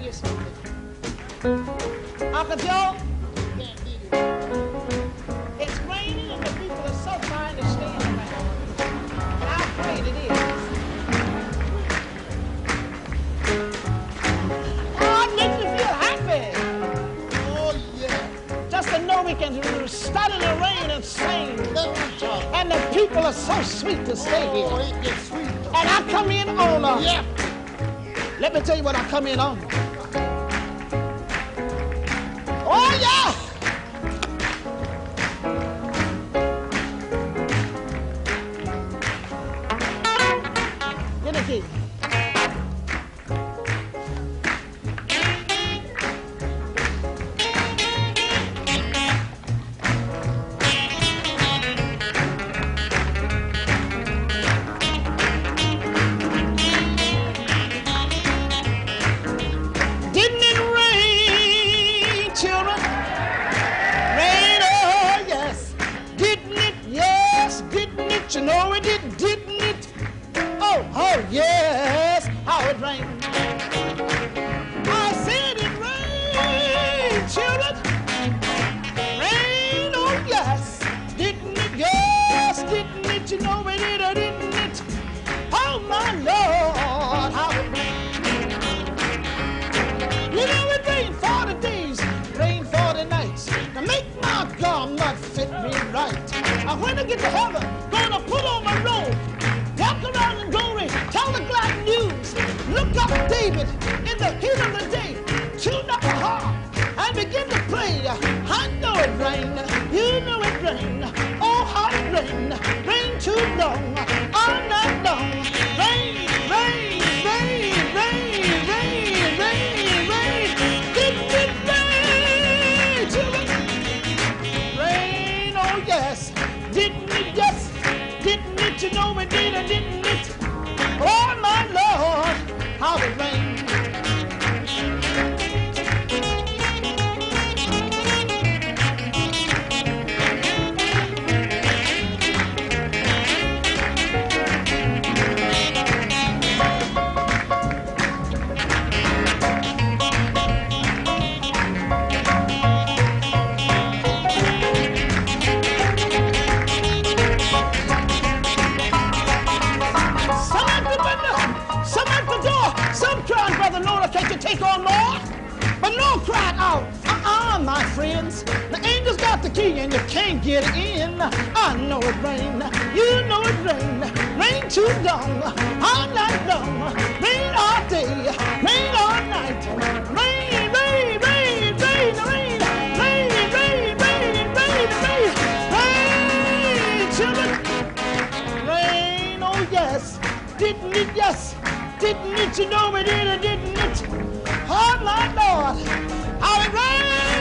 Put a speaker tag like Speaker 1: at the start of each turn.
Speaker 1: listen to me. Uncle Joe, it's raining and the people are so trying to stay in the house. And I'm afraid it is. Oh, it makes me feel happy.
Speaker 2: Oh, yeah.
Speaker 1: Just to know we can stand in the rain and sing. And the people are so sweet to stay here.
Speaker 2: Oh, ain't that sweet?
Speaker 1: And I come in on
Speaker 2: Yeah.
Speaker 1: Let me tell you what I come in on. Oh, yeah! Get the key. Didn't it rain, children? Rain, oh yes. Didn't it? Yes, didn't it? You know it did, didn't it? Oh, oh yes, how it rained. I said it rained, children. Rain, oh yes. Didn't it? Yes, didn't it? You know it did, or didn't it? Oh my Lord, how it rained. You know it rained 40 days, rained 40 nights to make my garment fit me right. And when I get to heaven, gonna put on my robe, walk around in glory, tell the glad news. Look up David in the heat of the day, tune up a harp and begin to play. I know it rained, you know it rained. Oh, how it rained, rained too long, all night long. Rain, rain, rain, rain, rain, rain, rain. Didn't it rain, children? Rain, oh yes. Didn't it, yes. Didn't it, you know it did, or didn't it? Oh my Lord, how it rained. Some cried, Brother Lord, can't you take on more? But no cried out, my friends. The angel's got the key and you can't get in. I know it rained, you know it rained. Rain too long, all night long. Rain all day, rain all night. Rain, rain, rain, rain, rain. Rain, rain, rain, rain, rain. Rain, children. Rain, oh yes. Didn't it, yes. Didn't it, you know it did, or didn't it? Oh my Lord, how it rained!